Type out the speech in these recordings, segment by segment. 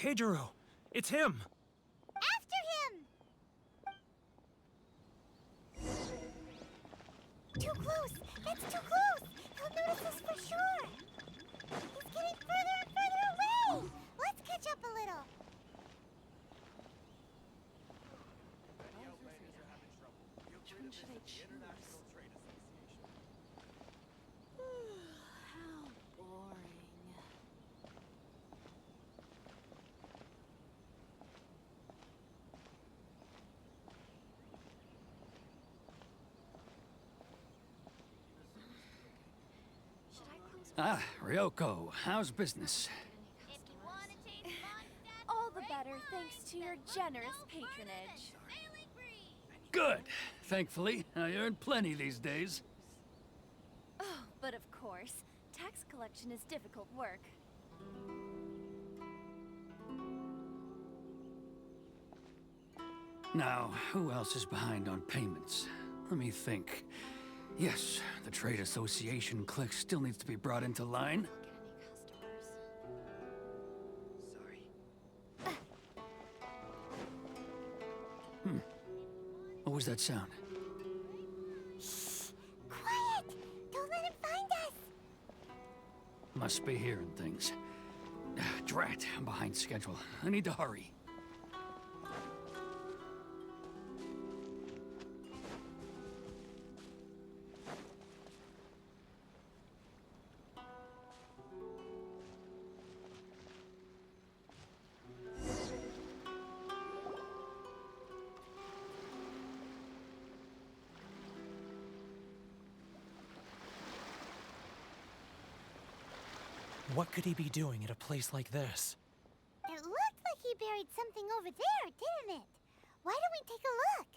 Keijiro! It's him! After him! Too close! That's too close! He'll notice us for sure! He's getting further and further away! Let's catch up a little. Which one should I choose? How boring. Should I close Ryoko, how's business? If you want to taste Mondstadt, all the better thanks to your generous patronage. Sailing breeze! Good. Thankfully, I earn plenty these days. Oh, but of course, tax collection is difficult work. Now, who else is behind on payments? Let me think. Yes, the Trade Association clique still needs to be brought into line. Don't get any customers. Sorry. What was that sound? Shh! Quiet! Don't let him find us! Must be hearing things. Drat, I'm behind schedule. I need to hurry. What could he be doing at a place like this? It looked like he buried something over there, didn't it? Why don't we take a look?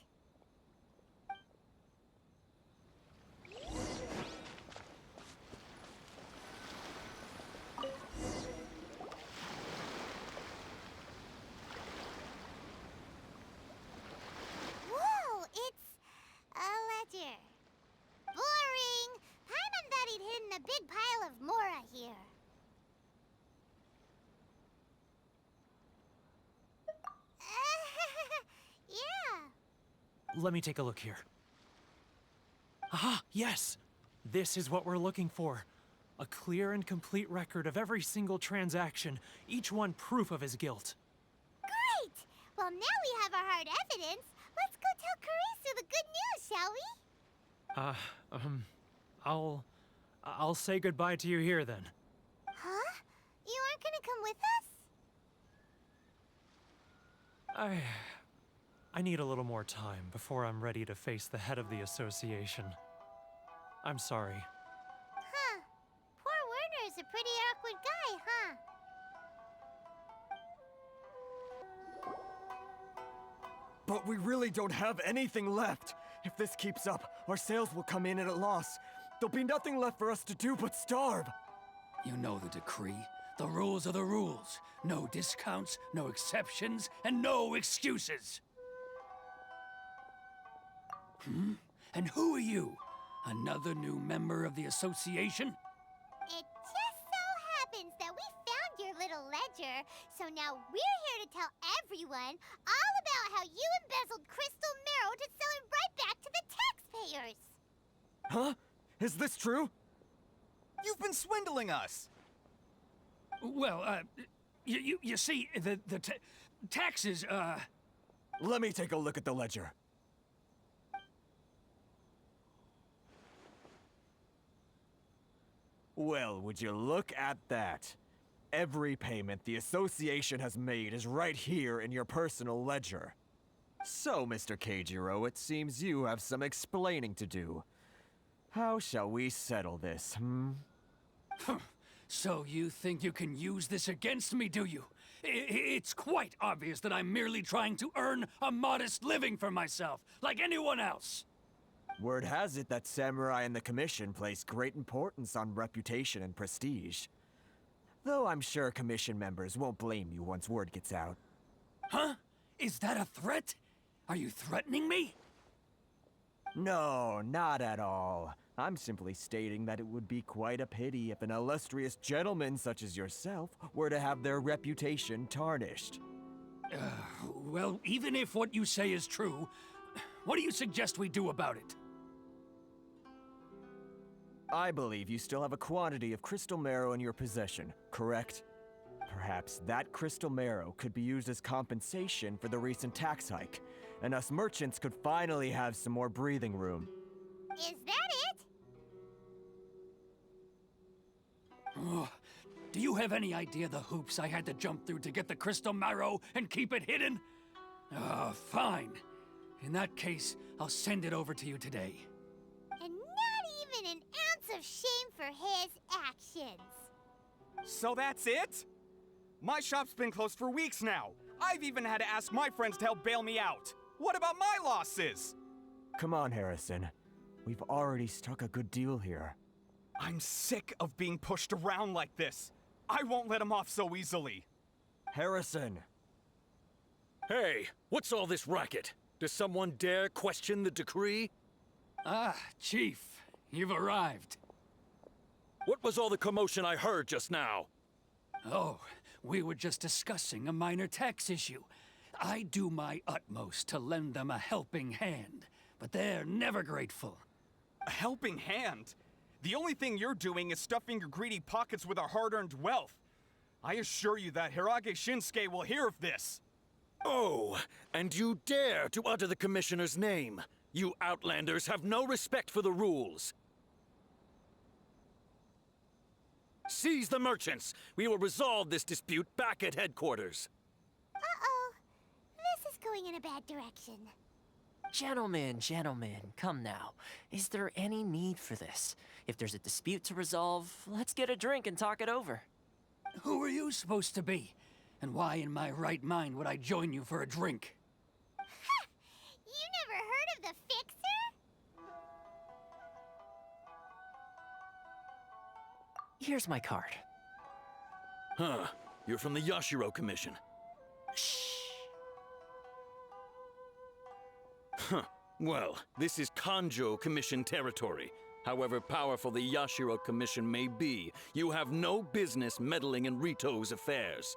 Whoa, it's a ledger. Boring! Paimon thought he'd hidden a big pile of Mora here. Yeah. Let me take a look here. Aha! Yes! This is what we're looking for. A clear and complete record of every single transaction, each one proof of his guilt. Great! Well, now we have our hard evidence. Let's go tell Karisu the good news, shall we? I'll say goodbye to you here then. Huh? You aren't gonna come with us? I need a little more time before I'm ready to face the head of the association. I'm sorry. Huh. Poor Werner's a pretty awkward guy, huh? But we really don't have anything left. If this keeps up, our sales will come in at a loss. There'll be nothing left for us to do but starve. You know the decree. The rules are the rules. No discounts, no exceptions, and no excuses. And who are you? Another new member of the association? It just so happens that we found your little ledger, so now we're here to tell everyone all about how you embezzled crystal marrow to sell it right back to the taxpayers. Huh? Is this true? You've been swindling us! Well, you see, the taxes, Let me take a look at the ledger. Well, would you look at that? Every payment the association has made is right here in your personal ledger. So, Mr. Keijiro, it seems you have some explaining to do. How shall we settle this, So you think you can use this against me, do you? It's quite obvious that I'm merely trying to earn a modest living for myself, like anyone else. Word has it that Samurai and the Commission place great importance on reputation and prestige. Though I'm sure Commission members won't blame you once word gets out. Huh? Is that a threat? Are you threatening me? No, not at all. I'm simply stating that it would be quite a pity if an illustrious gentleman such as yourself were to have their reputation tarnished. Well, even if what you say is true, what do you suggest we do about it? I believe you still have a quantity of crystal marrow in your possession, correct? Perhaps that crystal marrow could be used as compensation for the recent tax hike, and us merchants could finally have some more breathing room. Is that it? Oh, do you have any idea the hoops I had to jump through to get the crystal marrow and keep it hidden? Fine. In that case, I'll send it over to you today. And not even an ounce of shame for his actions. So that's it? My shop's been closed for weeks now. I've even had to ask my friends to help bail me out. What about my losses? Come on, Harrison. We've already struck a good deal here. I'm sick of being pushed around like this. I won't let him off so easily. Harrison! Hey, what's all this racket? Does someone dare question the decree? Ah, Chief, you've arrived. What was all the commotion I heard just now? Oh, we were just discussing a minor tax issue. I do my utmost to lend them a helping hand, but they're never grateful. A helping hand? The only thing you're doing is stuffing your greedy pockets with our hard-earned wealth. I assure you that Hirage Shinsuke will hear of this. Oh, and you dare to utter the Commissioner's name. You Outlanders have no respect for the rules. Seize the merchants. We will resolve this dispute back at headquarters. Uh-oh. This is going in a bad direction. Gentlemen, come now. Is there any need for this? If there's a dispute to resolve, let's get a drink and talk it over. Who are you supposed to be? And why in my right mind would I join you for a drink? Ha! You never heard of the Fixer? Here's my card. Huh. You're from the Yashiro Commission. Shh. Huh. Well, this is Kanjo Commission territory. However powerful the Yashiro Commission may be, you have no business meddling in Rito's affairs.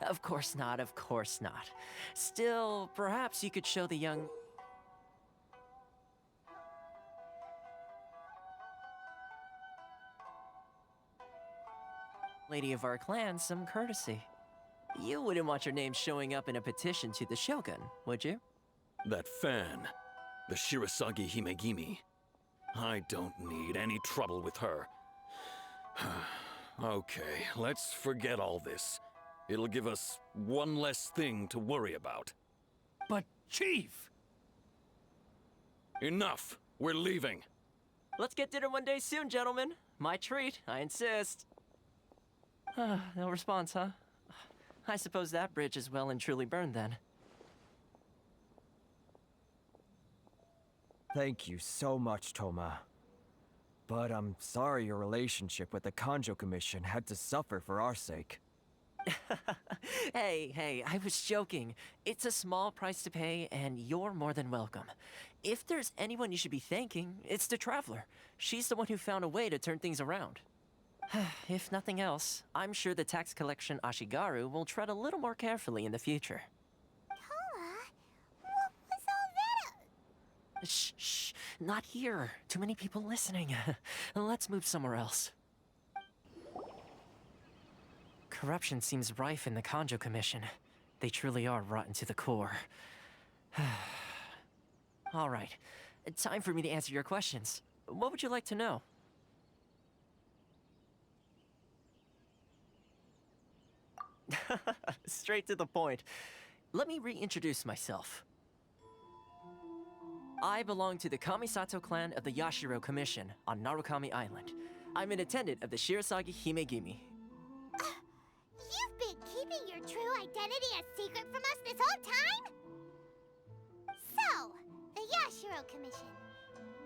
Of course not. Still, perhaps you could show the young... lady of our clan some courtesy. You wouldn't want your name showing up in a petition to the Shogun, would you? That fan, the Shirasagi Himegimi. I don't need any trouble with her. Okay, let's forget all this. It'll give us one less thing to worry about. But, Chief! Enough! We're leaving. Let's get dinner one day soon, gentlemen. My treat, I insist. No response, huh? I suppose that bridge is well and truly burned then. Thank you so much, Toma. But I'm sorry your relationship with the Kanjo Commission had to suffer for our sake. Hey, I was joking. It's a small price to pay, and you're more than welcome. If there's anyone you should be thanking, it's the Traveler. She's the one who found a way to turn things around. If nothing else, I'm sure the tax collection Ashigaru will tread a little more carefully in the future. Toma? What was all that? Shh, not here. Too many people listening. Let's move somewhere else. Corruption seems rife in the Kanjo Commission. They truly are rotten to the core. All right, time for me to answer your questions. What would you like to know? Straight to the point. Let me reintroduce myself. I belong to the Kamisato clan of the Yashiro Commission on Narukami Island. I'm an attendant of the Shirasagi Himegimi. You've been keeping your true identity a secret from us this whole time? So, the Yashiro Commission.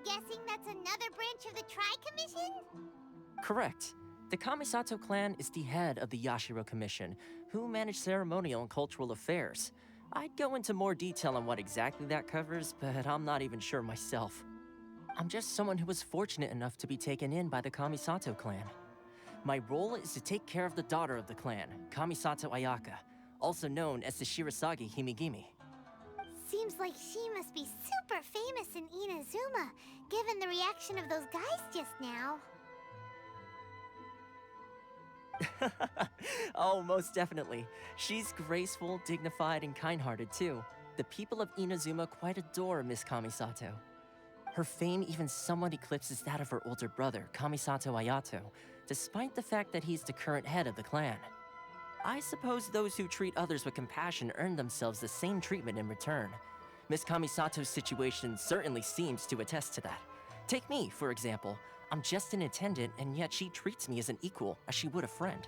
Guessing that's another branch of the Tri-Commission? Correct. The Kamisato clan is the head of the Yashiro Commission, who manage ceremonial and cultural affairs. I'd go into more detail on what exactly that covers, but I'm not even sure myself. I'm just someone who was fortunate enough to be taken in by the Kamisato clan. My role is to take care of the daughter of the clan, Kamisato Ayaka, also known as the Shirasagi Himigimi. Seems like she must be super famous in Inazuma, given the reaction of those guys just now. Oh, most definitely. She's graceful, dignified, and kind-hearted too. The people of Inazuma quite adore Miss Kamisato. Her fame even somewhat eclipses that of her older brother, Kamisato Ayato, despite the fact that he's the current head of the clan. I suppose those who treat others with compassion earn themselves the same treatment in return. Miss Kamisato's situation certainly seems to attest to that. Take me, for example. I'm just an attendant, and yet she treats me as an equal, as she would a friend.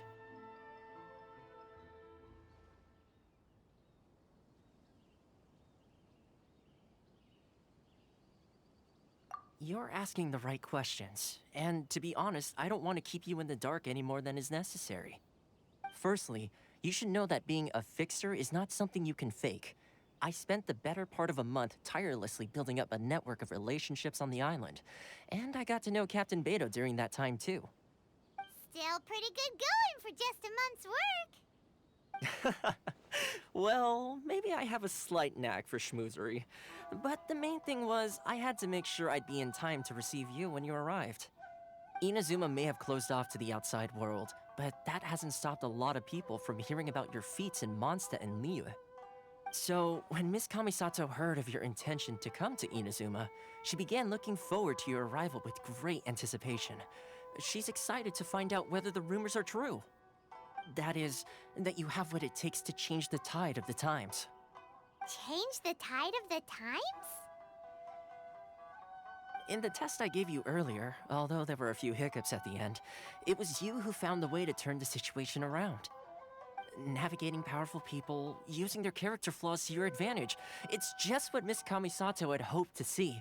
You're asking the right questions, and to be honest, I don't want to keep you in the dark any more than is necessary. Firstly, you should know that being a fixer is not something you can fake. I spent the better part of a month tirelessly building up a network of relationships on the island, and I got to know Captain Beto during that time too. Still pretty good going for just a month's work. Well, maybe I have a slight knack for schmoozery. But the main thing was, I had to make sure I'd be in time to receive you when you arrived. Inazuma may have closed off to the outside world, but that hasn't stopped a lot of people from hearing about your feats in Mondstadt and Liyue. So, when Miss Kamisato heard of your intention to come to Inazuma, she began looking forward to your arrival with great anticipation. She's excited to find out whether the rumors are true. That is, that you have what it takes to change the tide of the times. Change the tide of the times? In the test I gave you earlier, although there were a few hiccups at the end, it was you who found the way to turn the situation around. Navigating powerful people, using their character flaws to your advantage. It's just what Miss Kamisato had hoped to see.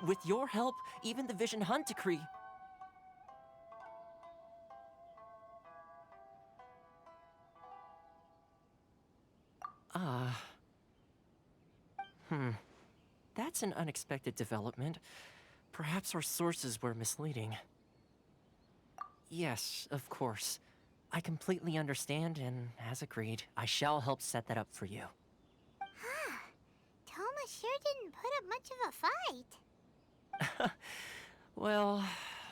With your help, even the Vision Hunt decree... That's an unexpected development. Perhaps our sources were misleading. Yes, of course. I completely understand, and as agreed, I shall help set that up for you. Toma sure didn't put up much of a fight. Well,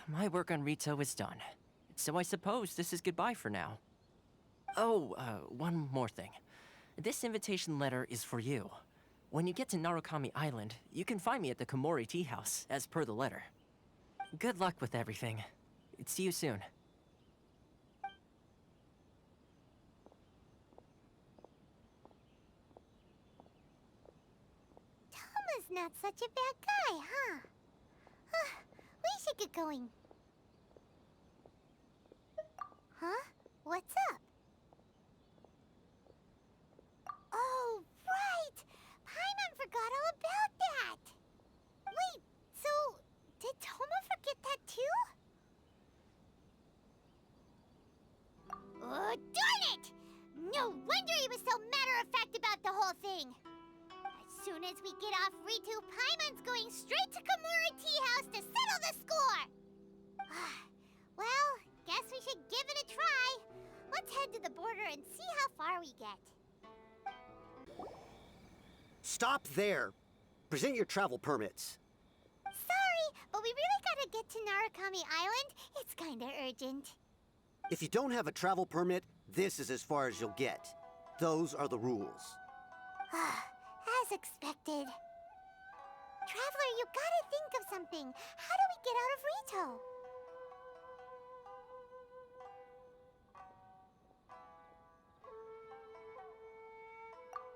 my work on Rito is done. So I suppose this is goodbye for now. Oh, one more thing. This invitation letter is for you. When you get to Narukami Island, you can find me at the Komori Tea House, as per the letter. Good luck with everything. See you soon. Toma's not such a bad guy, huh? We should get going. Huh? What's up? Oh, right! Paimon forgot all about that! Wait, so did Toma forget that too? Oh, darn it! No wonder he was so matter-of-fact about the whole thing! As soon as we get off Ritu, Paimon's going straight to Komori Tea House to settle the score! Well, guess we should give it a try. Let's head to the border and see how far we get. Stop there. Present your travel permits. Sorry, but we really gotta get to Narukami Island. It's kinda urgent. If you don't have a travel permit, this is as far as you'll get. Those are the rules. As expected. Traveler, you gotta think of something. How do we get out of Rito?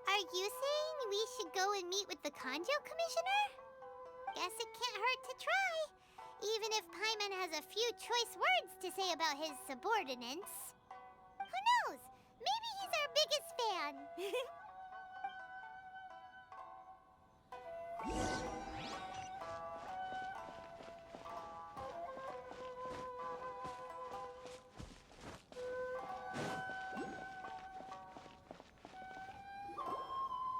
Are you saying we should go and meet with the Kanjo Commissioner? Guess it can't hurt to try. Even if Paimon has a few choice words to say about his subordinates. Who knows? Maybe he's our biggest fan.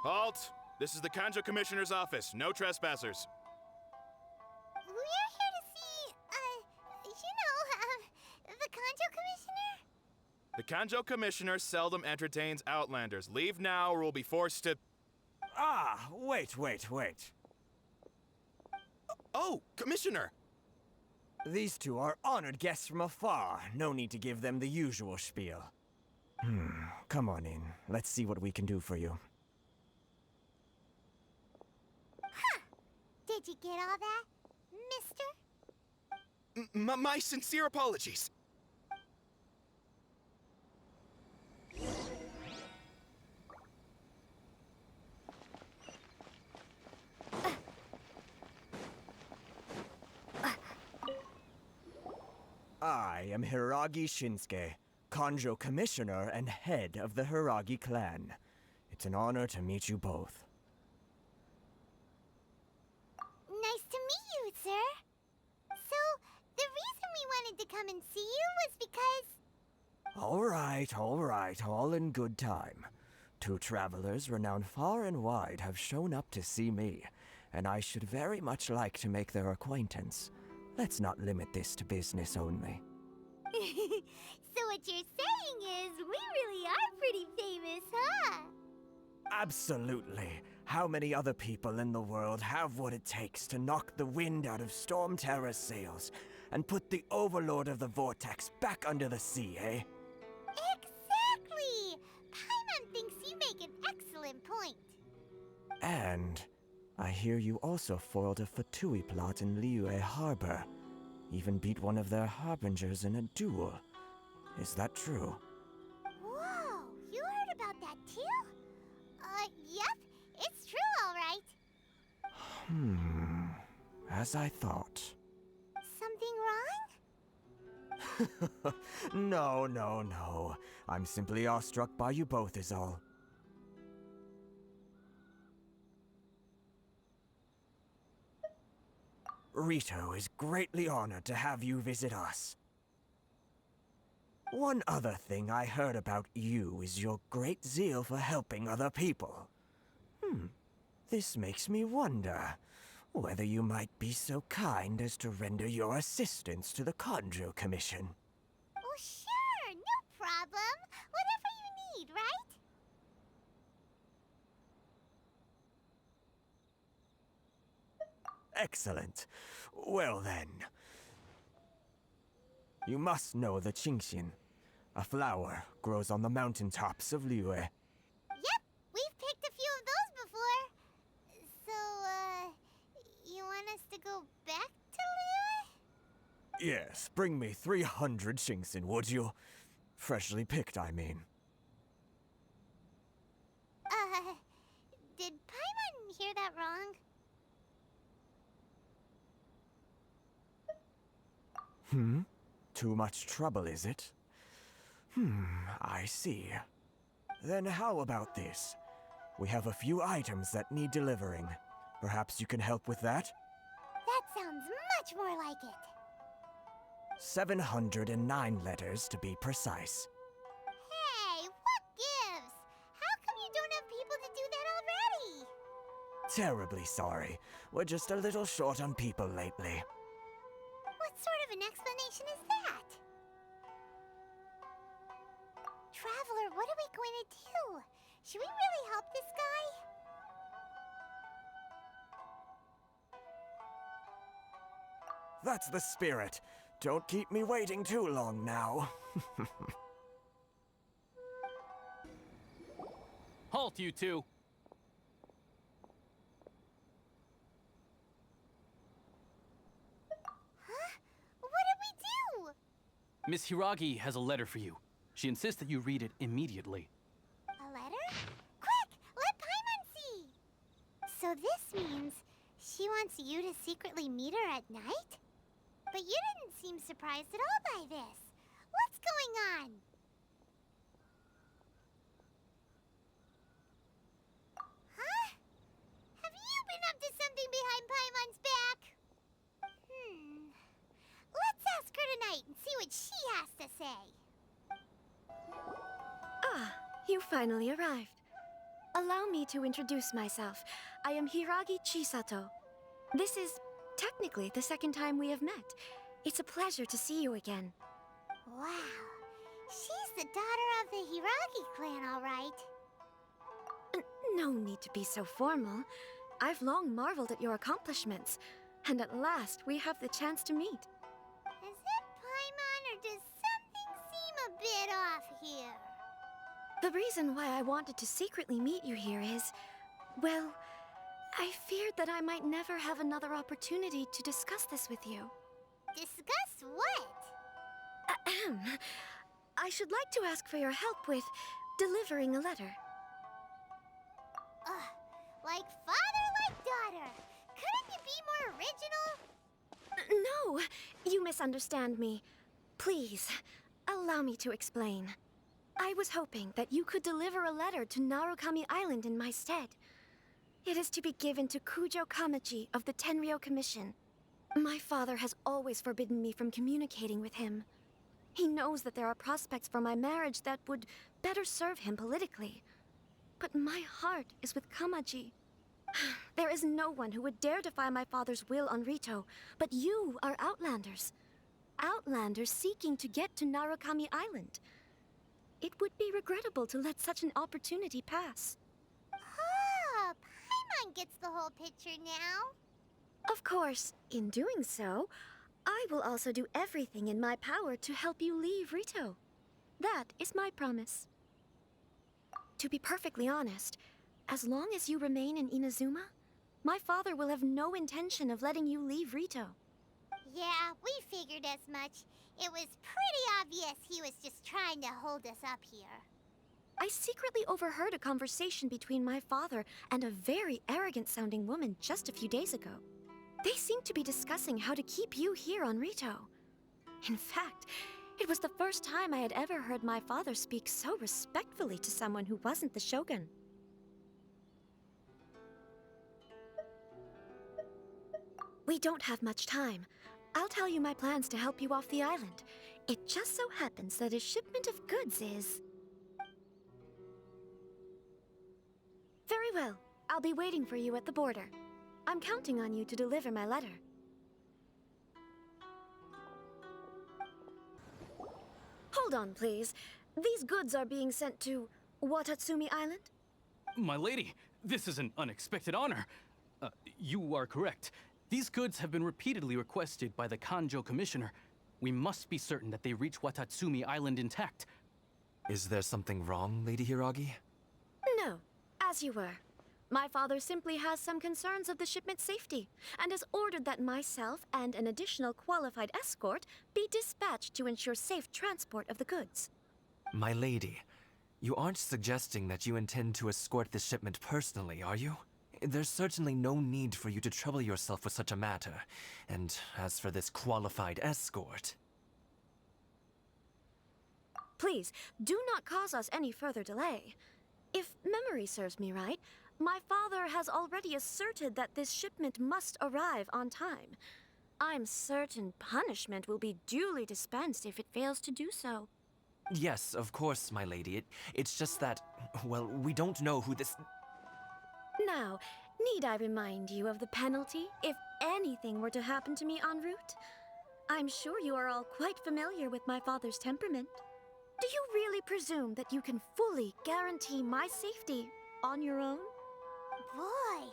Halt! This is the Kanjo Commissioner's office. No trespassers. We Kanjo Commissioner seldom entertains Outlanders. Leave now or we'll be forced to... Ah, wait. Oh, Commissioner! These two are honored guests from afar. No need to give them the usual spiel. Come on in. Let's see what we can do for you. Did you get all that, mister? My sincere apologies. I am Hiragi Shinsuke, Kanjo Commissioner and head of the Hiragi clan. It's an honor to meet you both. Nice to meet you, sir. So, the reason we wanted to come and see you was because... All right, all in good time. Two travelers renowned far and wide have shown up to see me, and I should very much like to make their acquaintance. Let's not limit this to business only. So what you're saying is, we really are pretty famous, huh? Absolutely. How many other people in the world have what it takes to knock the wind out of Storm Terror's sails and put the Overlord of the Vortex back under the sea, eh? Exactly! Paimon thinks you make an excellent point. And I hear you also foiled a Fatui plot in Liyue Harbor. Even beat one of their harbingers in a duel. Is that true? Whoa, you heard about that too? Yep, it's true, all right. As I thought. Something wrong? No. I'm simply awestruck by you both is all. Rito is greatly honored to have you visit us. One other thing I heard about you is your great zeal for helping other people. This makes me wonder whether you might be so kind as to render your assistance to the Kanjo Commission. Oh, sure, no problem. Whatever you need, right? Excellent. Well then. You must know the Qingxian. A flower grows on the mountaintops of Liyue. Yep, we've picked a few of those before. So, you want us to go back to Liyue? Yes, bring me 300 Qingxian, would you? Freshly picked, I mean. Did Paimon hear that wrong? Too much trouble, is it? I see. Then how about this? We have a few items that need delivering. Perhaps you can help with that? That sounds much more like it. 709 letters to be precise. Hey, what gives? How come you don't have people to do that already? Terribly sorry. We're just a little short on people lately. What sort of an explanation is that? Traveler, what are we going to do? Should we really help this guy? That's the spirit. Don't keep me waiting too long now. Halt, you two! Huh? What did we do? Miss Hiragi has a letter for you. She insists that you read it immediately. A letter? Quick! Let Paimon see! So this means she wants you to secretly meet her at night? But you didn't seem surprised at all by this. What's going on? Huh? Have you been up to something behind Paimon's back? Let's ask her tonight and see what she has to say. Ah, you finally arrived. Allow me to introduce myself. I am Hiragi Chisato. This is technically the second time we have met. It's a pleasure to see you again. Wow. She's the daughter of the Hiragi clan, all right. No need to be so formal. I've long marveled at your accomplishments, and at last we have the chance to meet. Is it Paimon, or does something seem a bit off here? The reason why I wanted to secretly meet you here is, well, I feared that I might never have another opportunity to discuss this with you. Discuss what? Ahem. I should like to ask for your help with delivering a letter. Like father, like daughter. Couldn't you be more original? No, you misunderstand me. Please, allow me to explain. I was hoping that you could deliver a letter to Narukami Island in my stead. It is to be given to Kujo Kamachi of the Tenryou Commission. My father has always forbidden me from communicating with him. He knows that there are prospects for my marriage that would better serve him politically. But my heart is with Kamaji. There is no one who would dare defy my father's will on Rito, but you are Outlanders. Outlanders seeking to get to Narukami Island. It would be regrettable to let such an opportunity pass. Oh, Paimon gets the whole picture now. Of course, in doing so, I will also do everything in my power to help you leave Rito. That is my promise. To be perfectly honest, as long as you remain in Inazuma, my father will have no intention of letting you leave Rito. Yeah, we figured as much. It was pretty obvious he was just trying to hold us up here. I secretly overheard a conversation between my father and a very arrogant-sounding woman just a few days ago. They seemed to be discussing how to keep you here on Rito. In fact, it was the first time I had ever heard my father speak so respectfully to someone who wasn't the Shogun. We don't have much time. I'll tell you my plans to help you off the island. It just so happens that a shipment of goods is... Very well. I'll be waiting for you at the border. I'm counting on you to deliver my letter. Hold on, please. These goods are being sent to Watatsumi Island? My lady, this is an unexpected honor. You are correct. These goods have been repeatedly requested by the Kanjo Commissioner. We must be certain that they reach Watatsumi Island intact. Is there something wrong, Lady Hiragi? No, as you were. My father simply has some concerns of the shipment's safety, and has ordered that myself and an additional qualified escort be dispatched to ensure safe transport of the goods. My lady, you aren't suggesting that you intend to escort this shipment personally, are you? There's certainly no need for you to trouble yourself with such a matter. And as for this qualified escort... Please, do not cause us any further delay. If memory serves me right, my father has already asserted that this shipment must arrive on time. I'm certain punishment will be duly dispensed if it fails to do so. Yes, of course, my lady. It's just that, well, we don't know who this... Now, need I remind you of the penalty if anything were to happen to me en route? I'm sure you are all quite familiar with my father's temperament. Do you really presume that you can fully guarantee my safety on your own? Boy,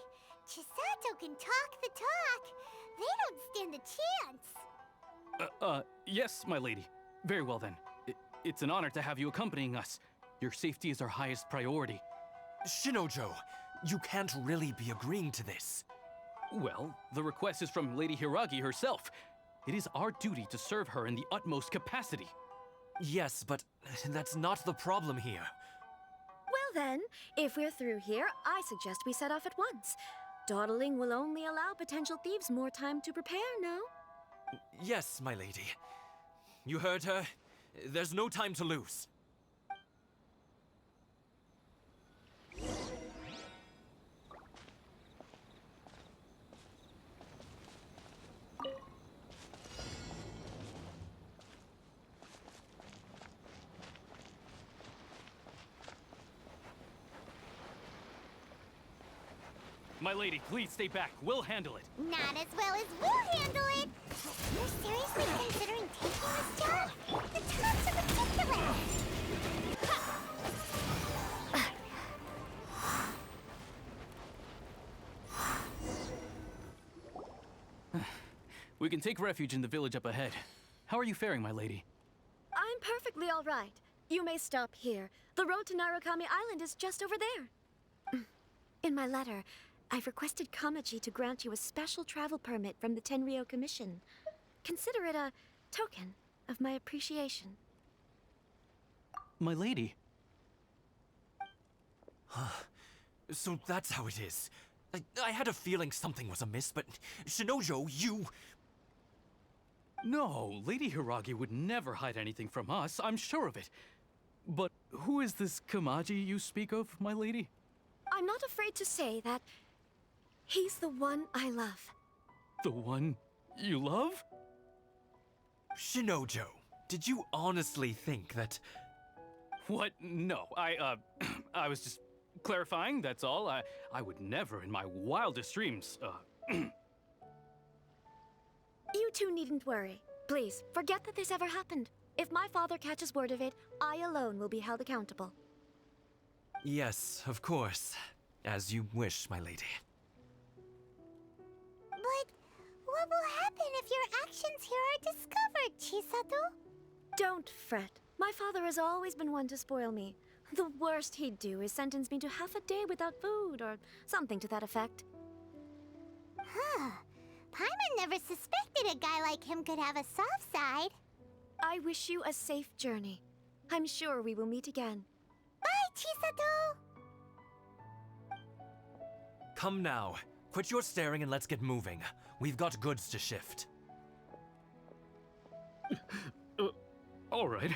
Chisato can talk the talk. They don't stand a chance. Yes, my lady. Very well then. It's an honor to have you accompanying us. Your safety is our highest priority. Shinojo, you can't really be agreeing to this. Well, the request is from Lady Hiragi herself. It is our duty to serve her in the utmost capacity. Yes, but that's not the problem here. Well then, if we're through here, I suggest we set off at once. Dawdling will only allow potential thieves more time to prepare, no? Yes, my lady. You heard her. There's no time to lose. My lady, please stay back. We'll handle it. Not as well as we'll handle it. You're seriously considering taking this job? The terms are ridiculous. We can take refuge in the village up ahead. How are you faring, my lady? I'm perfectly all right. You may stop here. The road to Narukami Island is just over there. In my letter, I've requested Kamaji to grant you a special travel permit from the Tenryou Commission. Consider it a token of my appreciation. My lady. So that's how it is. I had a feeling something was amiss, but Shinojo, you... No, Lady Hiragi would never hide anything from us, I'm sure of it. But who is this Kamaji you speak of, my lady? I'm not afraid to say that he's the one I love. The one you love? Shinojo, did you honestly think that... What? No, I was just clarifying, that's all. I would never in my wildest dreams, You two needn't worry. Please, forget that this ever happened. If my father catches word of it, I alone will be held accountable. Yes, of course. As you wish, my lady. But what will happen if your actions here are discovered, Chisato? Don't fret. My father has always been one to spoil me. The worst he'd do is sentence me to half a day without food, or something to that effect. Huh. Paimon never suspected a guy like him could have a soft side. I wish you a safe journey. I'm sure we will meet again. Bye, Chisato! Come now. Quit your staring and let's get moving. We've got goods to shift. all right.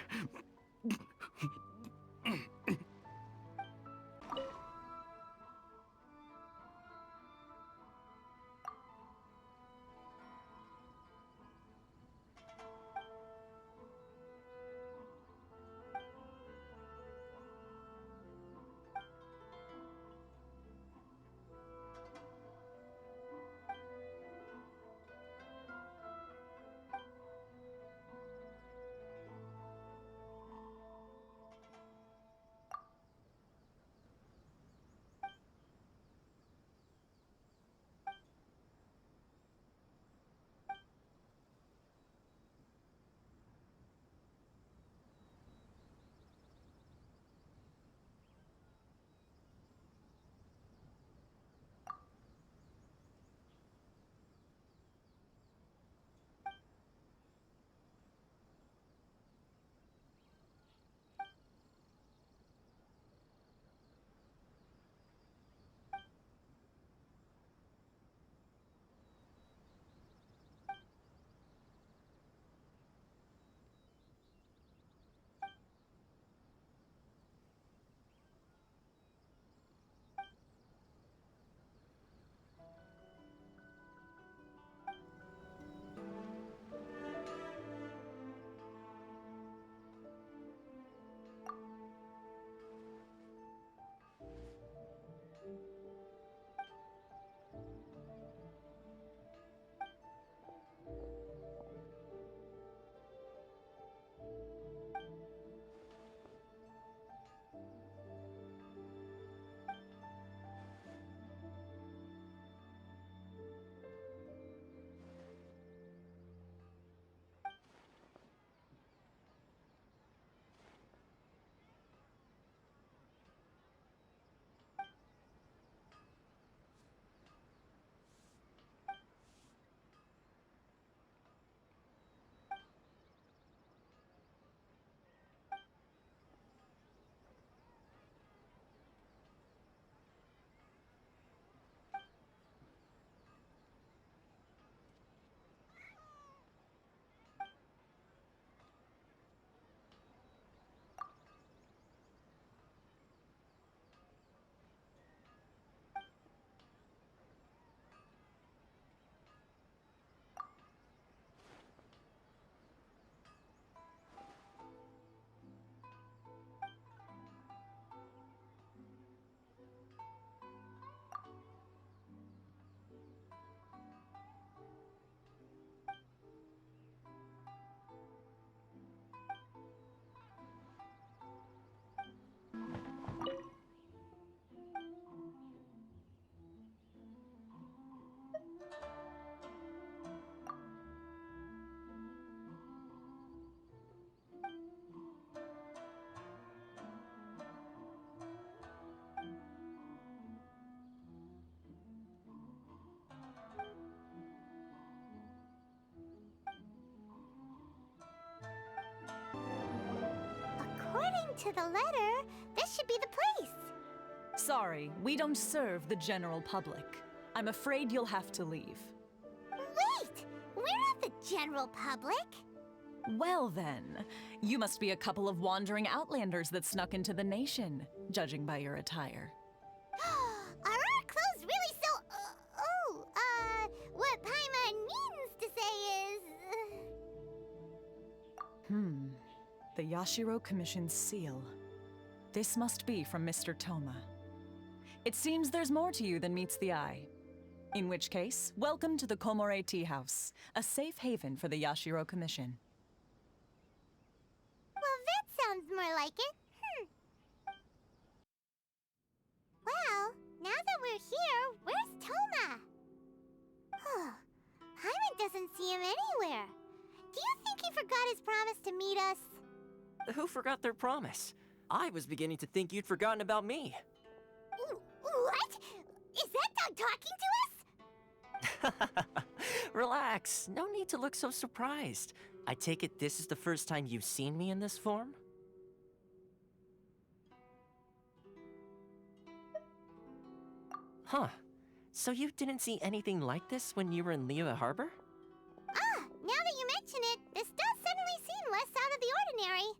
to the letter, this should be the place. Sorry, we don't serve the general public. I'm afraid you'll have to leave. Wait! We're not the general public. Well then, you must be a couple of wandering outlanders that snuck into the nation, judging by your attire. Are our clothes really so... what Paimon means to say is... The Yashiro Commission's seal. This must be from Mr. Toma. It seems there's more to you than meets the eye. In which case, welcome to the Komore Tea House, a safe haven for the Yashiro Commission. Well, that sounds more like it. Well, now that we're here, where's Toma? Paimon doesn't see him anywhere. Do you think he forgot his promise to meet us? Who forgot their promise? I was beginning to think you'd forgotten about me. What? Is that dog talking to us? Relax, no need to look so surprised. I take it this is the first time you've seen me in this form? Huh. So you didn't see anything like this when you were in Liyue Harbor? Now that you mention it, this does suddenly seem less out of the ordinary.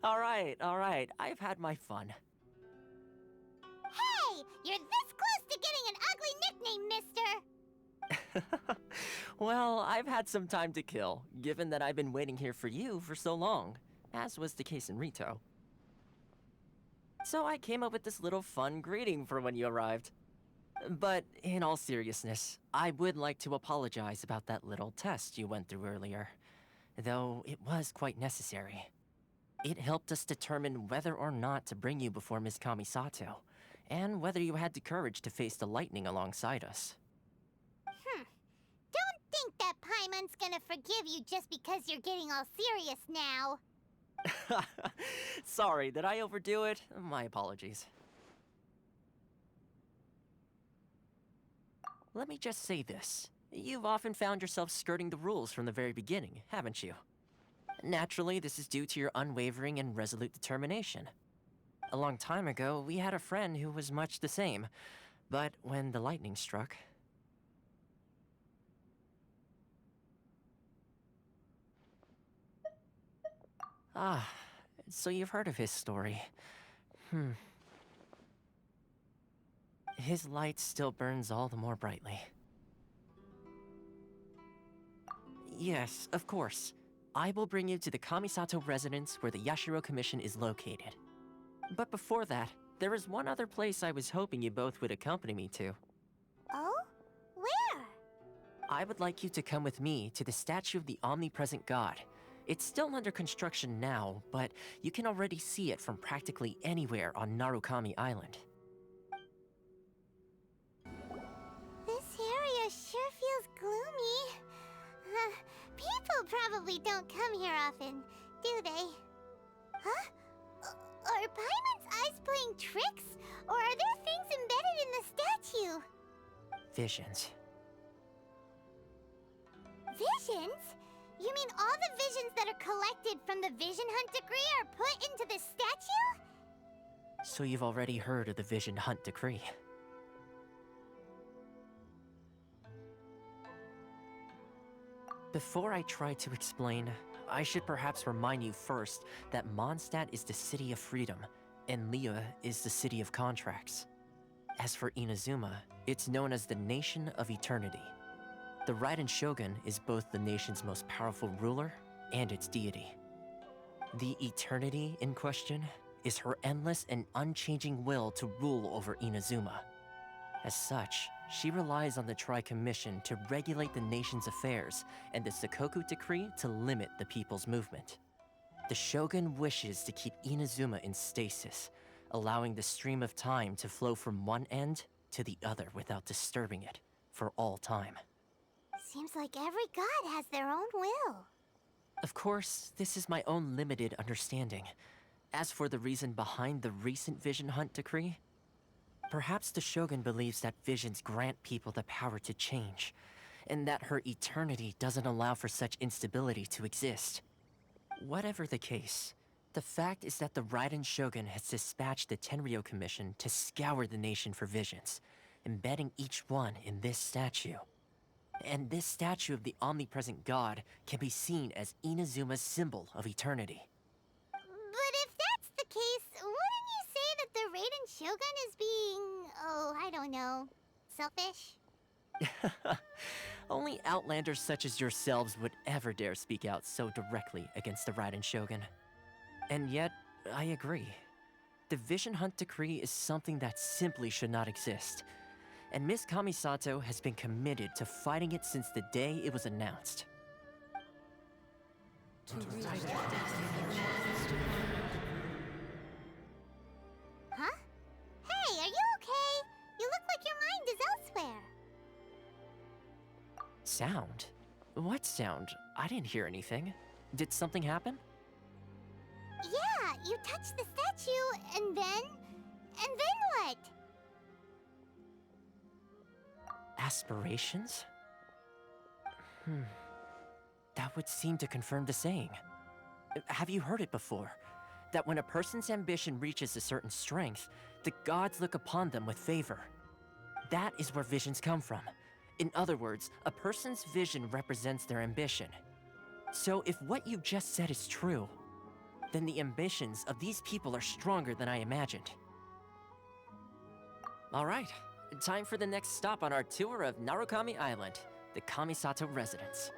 All right. I've had my fun. Hey! You're this close to getting an ugly nickname, mister! Well, I've had some time to kill, given that I've been waiting here for you for so long, as was the case in Rito. So I came up with this little fun greeting for when you arrived. But in all seriousness, I would like to apologize about that little test you went through earlier, though it was quite necessary. It helped us determine whether or not to bring you before Ms. Kamisato, and whether you had the courage to face the lightning alongside us. Don't think that Paimon's gonna forgive you just because you're getting all serious now. Sorry, did I overdo it? My apologies. Let me just say this. You've often found yourself skirting the rules from the very beginning, haven't you? Naturally, this is due to your unwavering and resolute determination. A long time ago, we had a friend who was much the same, but when the lightning struck... so you've heard of his story. His light still burns all the more brightly. Yes, of course. I will bring you to the Kamisato residence where the Yashiro Commission is located. But before that, there is one other place I was hoping you both would accompany me to. Oh? Where? I would like you to come with me to the statue of the omnipresent god. It's still under construction now, but you can already see it from practically anywhere on Narukami Island. This area sure feels gloomy. People probably don't come here often, do they? Huh? Are Paimon's eyes playing tricks? Or are there things embedded in the statue? Visions. Visions? You mean all the visions that are collected from the Vision Hunt Decree are put into this statue? So you've already heard of the Vision Hunt Decree. Before I try to explain, I should perhaps remind you first that Mondstadt is the city of freedom, and Liyue is the city of contracts. As for Inazuma, it's known as the Nation of Eternity. The Raiden Shogun is both the nation's most powerful ruler and its deity. The Eternity in question is her endless and unchanging will to rule over Inazuma. As such, she relies on the Tri-Commission to regulate the nation's affairs and the Sakoku Decree to limit the people's movement. The Shogun wishes to keep Inazuma in stasis, allowing the stream of time to flow from one end to the other without disturbing it for all time. Seems like every god has their own will. Of course, this is my own limited understanding. As for the reason behind the recent Vision Hunt Decree, perhaps the Shogun believes that visions grant people the power to change, and that her eternity doesn't allow for such instability to exist. Whatever the case, the fact is that the Raiden Shogun has dispatched the Tenryo Commission to scour the nation for visions, embedding each one in this statue. And this statue of the omnipresent god can be seen as Inazuma's symbol of eternity. But if that's the case, wouldn't you say that the Raiden Shogun is being, I don't know, selfish? Only outlanders such as yourselves would ever dare speak out so directly against the Raiden Shogun. And yet, I agree. The Vision Hunt Decree is something that simply should not exist. And Miss Kamisato has been committed to fighting it since the day it was announced. Huh? Hey, are you okay? You look like your mind is elsewhere. Sound? What sound? I didn't hear anything. Did something happen? Yeah, you touched the statue, and then what? Aspirations? That would seem to confirm the saying. Have you heard it before? That when a person's ambition reaches a certain strength, the gods look upon them with favor. That is where visions come from. In other words, a person's vision represents their ambition. So if what you just said is true, then the ambitions of these people are stronger than I imagined. All right, time for the next stop on our tour of Narukami Island, the Kamisato residence.